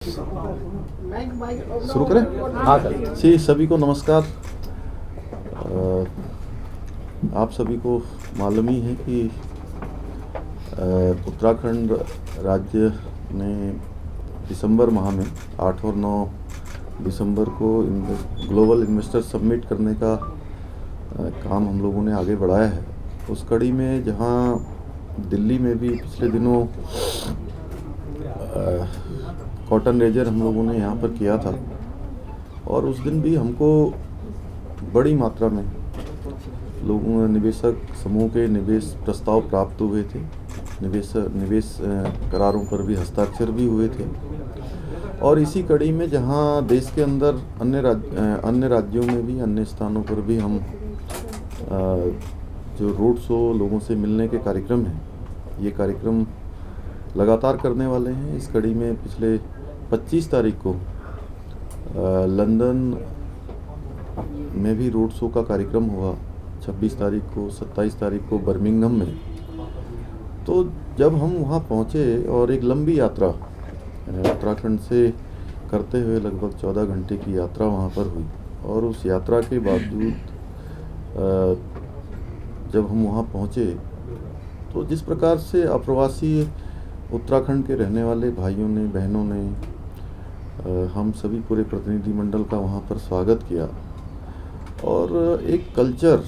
शुरू करें। हाँ सर। जी, सभी को नमस्कार। आप सभी को मालूम ही है कि उत्तराखंड राज्य में दिसंबर माह में 8 और 9 दिसंबर को ग्लोबल इन्वेस्टर समिट करने का काम हम लोगों ने आगे बढ़ाया है। उस कड़ी में जहां दिल्ली में भी पिछले दिनों कॉटन रेजर हम लोगों ने यहाँ पर किया था और उस दिन भी हमको बड़ी मात्रा में लोगों निवेशक समूह के निवेश प्रस्ताव प्राप्त हुए थे। निवेश करारों पर भी हस्ताक्षर भी हुए थे। और इसी कड़ी में जहाँ देश के अंदर अन्य राज्यों में भी अन्य स्थानों पर भी हम जो रोड शो लोगों से मिलने के कार्यक्रम हैं, ये कार्यक्रम लगातार करने वाले हैं। इस कड़ी में पिछले 25 तारीख को लंदन में भी रोड शो का कार्यक्रम हुआ, 26 तारीख को, 27 तारीख को बर्मिंघम में। तो जब हम वहाँ पहुँचे और एक लंबी यात्रा उत्तराखंड से करते हुए लगभग 14 घंटे की यात्रा वहाँ पर हुई, और उस यात्रा के बावजूद जब हम वहाँ पहुँचे तो जिस प्रकार से अप्रवासी उत्तराखंड के रहने वाले भाइयों ने, बहनों ने, हम सभी पूरे प्रतिनिधिमंडल का वहाँ पर स्वागत किया। और एक कल्चर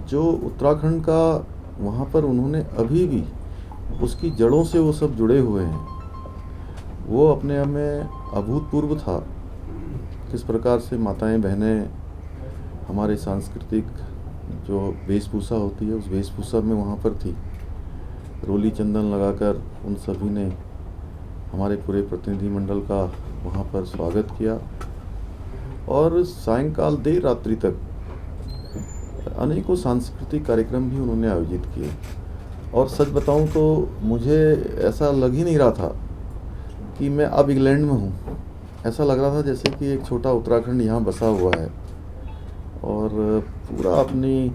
जो उत्तराखंड का वहाँ पर उन्होंने अभी भी उसकी जड़ों से वो सब जुड़े हुए हैं, वो अपने आप में अभूतपूर्व था। किस प्रकार से माताएं बहनें हमारे सांस्कृतिक जो वेशभूषा होती है उस वेशभूषा में वहाँ पर थी, रोली चंदन लगाकर उन सभी ने हमारे पूरे प्रतिनिधिमंडल का वहाँ पर स्वागत किया। और सायंकाल देर रात्रि तक अनेकों सांस्कृतिक कार्यक्रम भी उन्होंने आयोजित किए। और सच बताऊं तो मुझे ऐसा लग ही नहीं रहा था कि मैं अब इंग्लैंड में हूँ। ऐसा लग रहा था जैसे कि एक छोटा उत्तराखंड यहाँ बसा हुआ है और पूरा अपनी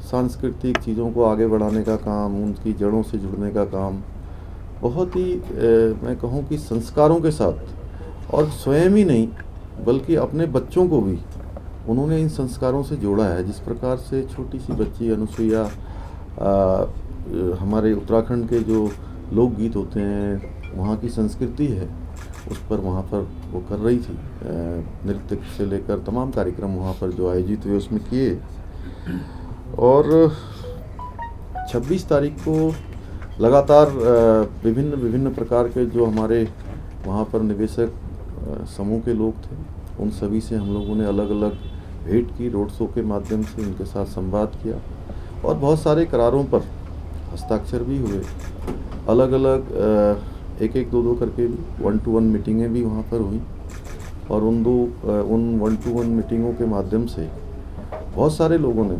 सांस्कृतिक चीज़ों को आगे बढ़ाने का काम, उनकी जड़ों से जुड़ने का काम बहुत ही मैं कहूँ कि संस्कारों के साथ, और स्वयं ही नहीं बल्कि अपने बच्चों को भी उन्होंने इन संस्कारों से जोड़ा है। जिस प्रकार से छोटी सी बच्ची अनुसुईया हमारे उत्तराखंड के जो लोकगीत होते हैं, वहाँ की संस्कृति है, उस पर वहाँ पर वो कर रही थी। नृत्य से लेकर तमाम कार्यक्रम वहाँ पर जो आयोजित हुए उसमें किए। और 26 तारीख को लगातार विभिन्न प्रकार के जो हमारे वहाँ पर निवेशक समूह के लोग थे, उन सभी से हम लोगों ने अलग अलग भेंट की, रोड शो के माध्यम से उनके साथ संवाद किया और बहुत सारे करारों पर हस्ताक्षर भी हुए। अलग अलग एक दो करके भी 1-to-1 मीटिंगें भी वहाँ पर हुई। और उन 1-to-1 मीटिंगों के माध्यम से बहुत सारे लोगों ने,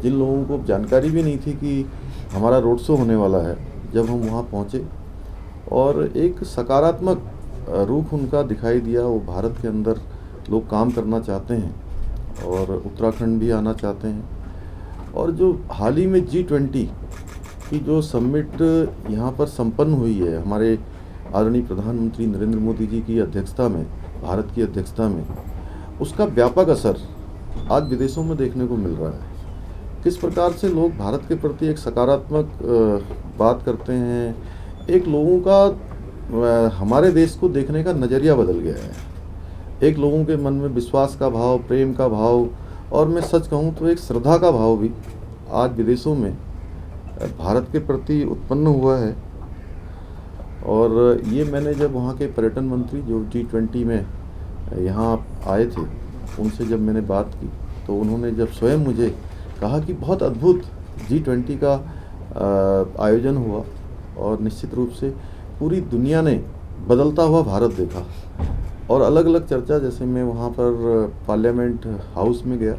जिन लोगों को जानकारी भी नहीं थी कि हमारा रोड शो होने वाला है, जब हम वहाँ पहुँचे और एक सकारात्मक रुख उनका दिखाई दिया। वो भारत के अंदर लोग काम करना चाहते हैं और उत्तराखंड भी आना चाहते हैं। और जो हाल ही में G20 की जो समिट यहाँ पर संपन्न हुई है, हमारे आदरणीय प्रधानमंत्री नरेंद्र मोदी जी की अध्यक्षता में, भारत की अध्यक्षता में, उसका व्यापक असर आज विदेशों में देखने को मिल रहा है। किस प्रकार से लोग भारत के प्रति एक सकारात्मक बात करते हैं, एक लोगों का हमारे देश को देखने का नज़रिया बदल गया है। एक लोगों के मन में विश्वास का भाव, प्रेम का भाव, और मैं सच कहूँ तो एक श्रद्धा का भाव भी आज विदेशों में भारत के प्रति उत्पन्न हुआ है। और ये मैंने जब वहाँ के पर्यटन मंत्री जो G20 में यहाँ आए थे, उनसे जब मैंने बात की तो उन्होंने जब स्वयं मुझे कहा कि बहुत अद्भुत G20 का आयोजन हुआ और निश्चित रूप से पूरी दुनिया ने बदलता हुआ भारत देखा। और अलग अलग चर्चा, जैसे मैं वहाँ पर पार्लियामेंट हाउस में गया,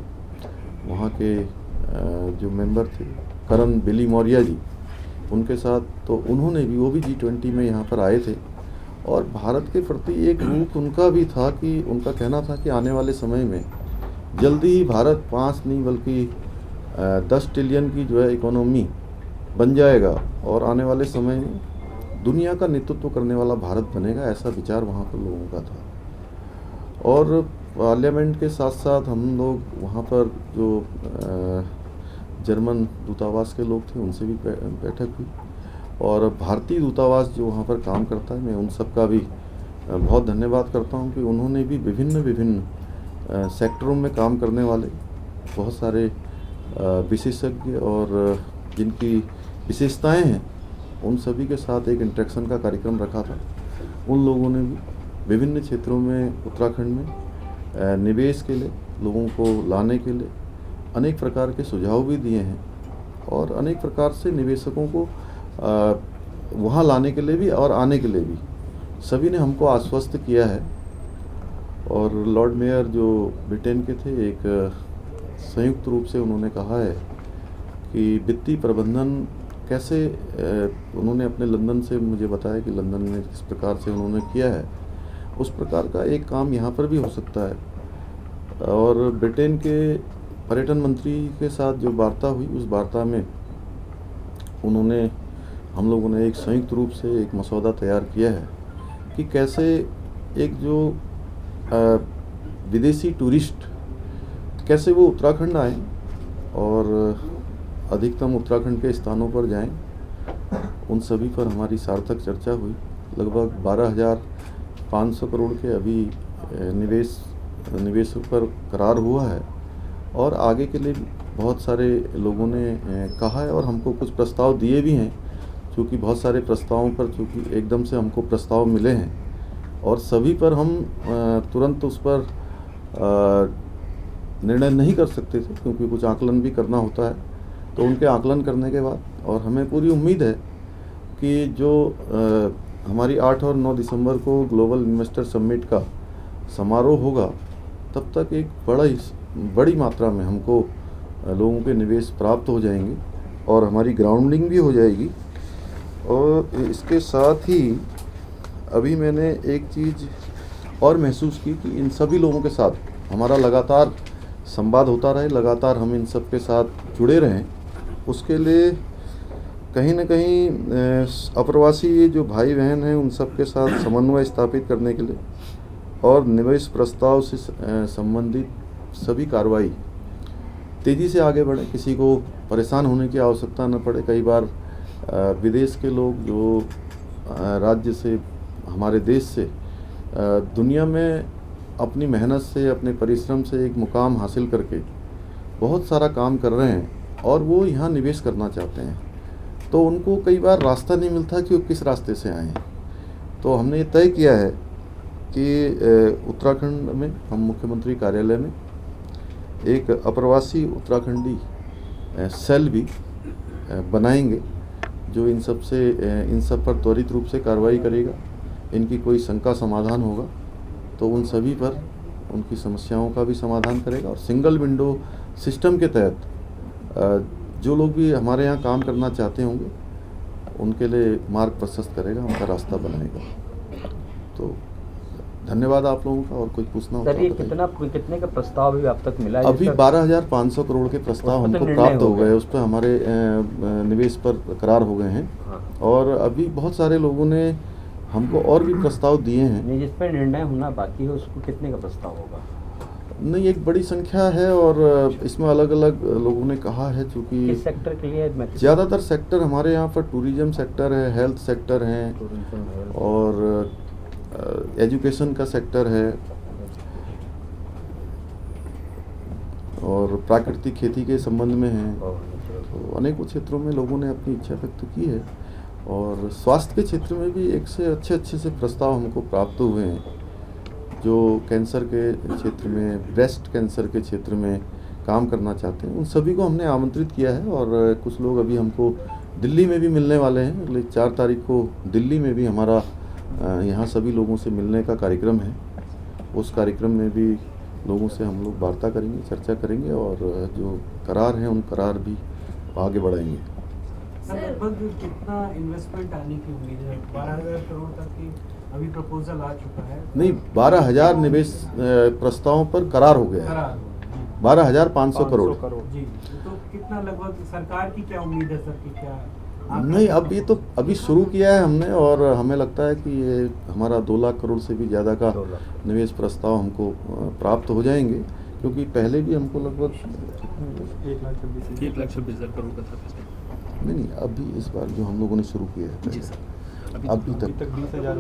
वहाँ के जो मेंबर थे करण बिली मौर्य जी, उनके साथ, तो उन्होंने भी, वो भी G20 में यहाँ पर आए थे। और भारत के प्रति एक रूप उनका भी था कि उनका कहना था कि आने वाले समय में जल्दी ही भारत 5 नहीं बल्कि 10 ट्रिलियन की जो है इकोनॉमी बन जाएगा और आने वाले समय में दुनिया का नेतृत्व करने वाला भारत बनेगा, ऐसा विचार वहाँ पर लोगों का था। और पार्लियामेंट के साथ साथ हम लोग वहाँ पर जो जर्मन दूतावास के लोग थे उनसे भी बैठक हुई, और भारतीय दूतावास जो वहाँ पर काम करता है, मैं उन सब का भी बहुत धन्यवाद करता हूँ कि उन्होंने भी विभिन्न सेक्टरों में काम करने वाले बहुत सारे विशेषज्ञ और जिनकी विशेषताएं हैं उन सभी के साथ एक इंटरेक्शन का कार्यक्रम रखा था। उन लोगों ने भी विभिन्न क्षेत्रों में उत्तराखंड में निवेश के लिए, लोगों को लाने के लिए अनेक प्रकार के सुझाव भी दिए हैं, और अनेक प्रकार से निवेशकों को वहाँ लाने के लिए भी और आने के लिए भी सभी ने हमको आश्वस्त किया है। और लॉर्ड मेयर जो ब्रिटेन के थे, एक संयुक्त रूप से उन्होंने कहा है कि वित्तीय प्रबंधन कैसे, उन्होंने अपने लंदन से मुझे बताया कि लंदन में किस प्रकार से उन्होंने किया है, उस प्रकार का एक काम यहाँ पर भी हो सकता है। और ब्रिटेन के पर्यटन मंत्री के साथ जो वार्ता हुई, उस वार्ता में हम लोगों ने एक संयुक्त रूप से एक मसौदा तैयार किया है कि कैसे एक जो विदेशी टूरिस्ट कैसे वो उत्तराखंड आएँ और अधिकतम उत्तराखंड के स्थानों पर जाएं। उन सभी पर हमारी सार्थक चर्चा हुई। लगभग 12,500 करोड़ के अभी निवेश पर करार हुआ है, और आगे के लिए बहुत सारे लोगों ने कहा है और हमको कुछ प्रस्ताव दिए भी हैं। क्योंकि बहुत सारे प्रस्तावों पर चूँकि एकदम से हमको प्रस्ताव मिले हैं और सभी पर हम तुरंत उस पर निर्णय नहीं कर सकते थे, क्योंकि कुछ आकलन भी करना होता है। तो उनके आकलन करने के बाद, और हमें पूरी उम्मीद है कि जो हमारी 8 और 9 दिसंबर को ग्लोबल इन्वेस्टर समिट का समारोह होगा, तब तक एक बड़ी मात्रा में हमको लोगों के निवेश प्राप्त हो जाएंगे और हमारी ग्राउंडिंग भी हो जाएगी। और इसके साथ ही अभी मैंने एक चीज़ और महसूस की कि इन सभी लोगों के साथ हमारा लगातार संवाद होता रहे, लगातार हम इन सब के साथ जुड़े रहें। उसके लिए कहीं न कहीं अप्रवासी जो भाई बहन हैं उन सब के साथ समन्वय स्थापित करने के लिए और निवेश प्रस्ताव से संबंधित सभी कार्रवाई तेज़ी से आगे बढ़े, किसी को परेशान होने की आवश्यकता न पड़े। कई बार विदेश के लोग जो राज्य से, हमारे देश से दुनिया में अपनी मेहनत से, अपने परिश्रम से एक मुकाम हासिल करके बहुत सारा काम कर रहे हैं और वो यहाँ निवेश करना चाहते हैं, तो उनको कई बार रास्ता नहीं मिलता कि वो किस रास्ते से आएँ। तो हमने ये तय किया है कि उत्तराखंड में हम मुख्यमंत्री कार्यालय में एक अप्रवासी उत्तराखंडी सेल भी बनाएंगे, जो इन सब पर त्वरित रूप से कार्रवाई करेगा। इनकी कोई शंका समाधान होगा तो उन सभी पर उनकी समस्याओं का भी समाधान करेगा, और सिंगल विंडो सिस्टम के तहत जो लोग भी हमारे यहाँ काम करना चाहते होंगे उनके लिए मार्ग प्रशस्त करेगा, उनका रास्ता बनाएगा। तो धन्यवाद आप लोगों का। और कुछ पूछना होता है? कितने का प्रस्ताव भी अब तक मिला है? अभी 12,500 करोड़ के प्रस्ताव हमको प्राप्त हो गए, उस पर हमारे निवेश पर करार हो गए हैं। हाँ। और अभी बहुत सारे लोगों ने हमको और भी प्रस्ताव दिए हैं। जिस पर निर्णय होना बाकी है उसको कितने का प्रस्ताव होगा? नहीं, एक बड़ी संख्या है और इसमें अलग अलग लोगों ने कहा है। चूँकि किस सेक्टर के लिए? ज़्यादातर सेक्टर हमारे यहाँ पर टूरिज्म सेक्टर है, हेल्थ सेक्टर है, और एजुकेशन का सेक्टर है, और प्राकृतिक खेती के संबंध में है। तो अनेकों क्षेत्रों में लोगों ने अपनी इच्छा व्यक्त की है, और स्वास्थ्य के क्षेत्र में भी एक से अच्छे से प्रस्ताव हमको प्राप्त हुए हैं। जो कैंसर के क्षेत्र में, ब्रेस्ट कैंसर के क्षेत्र में काम करना चाहते हैं, उन सभी को हमने आमंत्रित किया है। और कुछ लोग अभी हमको दिल्ली में भी मिलने वाले हैं। अगले 4 तारीख को दिल्ली में भी हमारा यहाँ सभी लोगों से मिलने का कार्यक्रम है। उस कार्यक्रम में भी लोगों से हम लोग वार्ता करेंगे, चर्चा करेंगे, और जो करार हैं उन करार भी आगे बढ़ाएंगे। लगभग कितना इन्वेस्टमेंट आने की उम्मीद है? 12,000 करोड़ तक की अभी प्रपोजल आ चुका है? नहीं, 12,000 निवेश प्रस्तावों पर करार हो गया है। 12,500 करोड़ जी। तो कितना लगभग सरकार की क्या उम्मीद है सर, की क्या नहीं, अब ये तो अभी शुरू किया है हमने और हमें लगता है कि ये हमारा 2 लाख करोड़ से भी ज़्यादा का 2 लाख। निवेश प्रस्ताव हमको प्राप्त हो जाएंगे, क्योंकि पहले भी हमको लगभग 1,26,000 करोड़ का था पिछले। नहीं, अभी इस बार जो हम लोगों ने शुरू किया है जी सर। अभी तक 20,000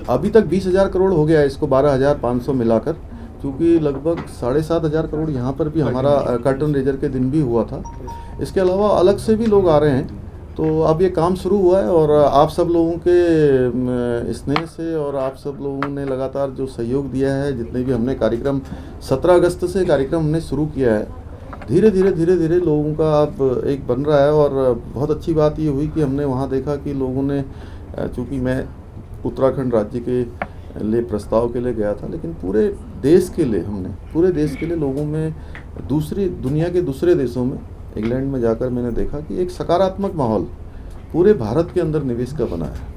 अभी तक 20,000 करोड़ हो गया है, इसको 12,500 मिलाकर, क्योंकि लगभग 7,500 करोड़ यहाँ पर भी हमारा कर्टन रेजर के दिन भी हुआ था। इसके अलावा अलग से भी लोग आ रहे हैं, तो अब ये काम शुरू हुआ है और आप सब लोगों के स्नेह से और आप सब लोगों ने लगातार जो सहयोग दिया है, जितने भी हमने कार्यक्रम 17 अगस्त से कार्यक्रम हमने शुरू किया है, धीरे धीरे लोगों का अब एक बन रहा है। और बहुत अच्छी बात ये हुई कि हमने वहाँ देखा कि लोगों ने, चूँकि मैं उत्तराखंड राज्य के लिए प्रस्ताव के लिए गया था, लेकिन पूरे देश के लिए लोगों में, दुनिया के दूसरे देशों में, इंग्लैंड में जाकर मैंने देखा कि एक सकारात्मक माहौल पूरे भारत के अंदर निवेश का बना है।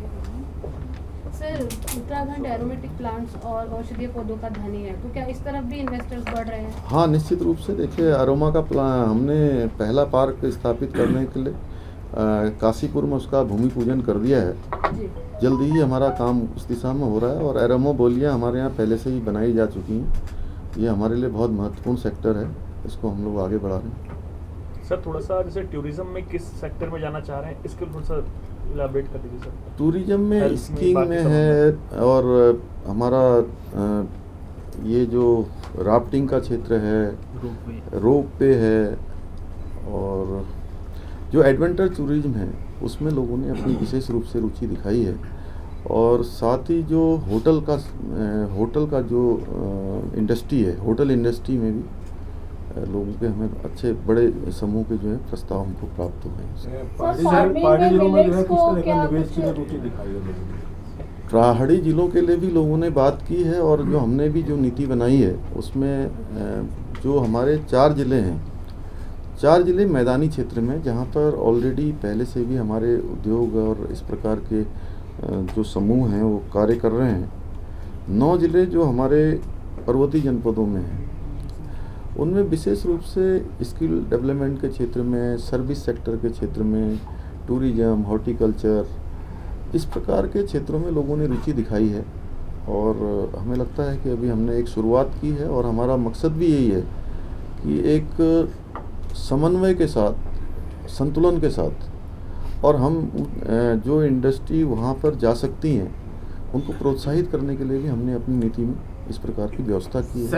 सर, उत्तराखंड एरोमेटिक प्लांट्स और औषधीय पौधों का धनी है, तो क्या इस तरफ भी इन्वेस्टर्स बढ़ रहे हैं? हाँ, निश्चित रूप से। देखिए, अरोमा का प्लान हमने पहला पार्क स्थापित करने के लिए काशीपुर में उसका भूमि पूजन कर दिया है। जी। जल्दी ही हमारा काम उस दिशा में हो रहा है और एरोमा बोलियाँ हमारे यहाँ पहले से ही बनाई जा चुकी हैं। ये हमारे लिए बहुत महत्वपूर्ण सेक्टर है, इसको हम लोग आगे बढ़ा रहे हैं। सर, थोड़ा सा जैसे टूरिज्म में किस सेक्टर में जाना चाह रहे हैं, इसके थोड़ा सा इलाबरेट कर दीजिए सर। टूरिज्म में Health में, स्कीइंग बाकी में सब है और हमारा ये जो राफ्टिंग का क्षेत्र है, रोप पे है, और जो एडवेंचर टूरिज्म है उसमें लोगों ने अपनी विशेष रूप से रुचि दिखाई है। और साथ ही जो होटल का जो इंडस्ट्री है, होटल इंडस्ट्री में भी लोगों के हमें अच्छे बड़े समूह के जो है प्रस्ताव हमको प्राप्त हुए हैं। पहाड़ी जिलों में जो है किस तरह का निवेश की रुचि दिखाई है? पहाड़ी जिलों के लिए भी लोगों ने बात की है और जो हमने भी जो नीति बनाई है उसमें जो हमारे 4 ज़िले हैं, 4 ज़िले मैदानी क्षेत्र में, जहाँ पर ऑलरेडी पहले से भी हमारे उद्योग और इस प्रकार के जो समूह हैं वो कार्य कर रहे हैं। 9 ज़िले जो हमारे पर्वतीय जनपदों में हैं, उनमें विशेष रूप से स्किल डेवलपमेंट के क्षेत्र में, सर्विस सेक्टर के क्षेत्र में, टूरिज्म, हॉर्टिकल्चर, इस प्रकार के क्षेत्रों में लोगों ने रुचि दिखाई है। और हमें लगता है कि अभी हमने एक शुरुआत की है और हमारा मकसद भी यही है कि एक समन्वय के साथ, संतुलन के साथ, और हम जो इंडस्ट्री वहाँ पर जा सकती हैं उनको प्रोत्साहित करने के लिए भी हमने अपनी नीति में इस प्रकार की व्यवस्था की है।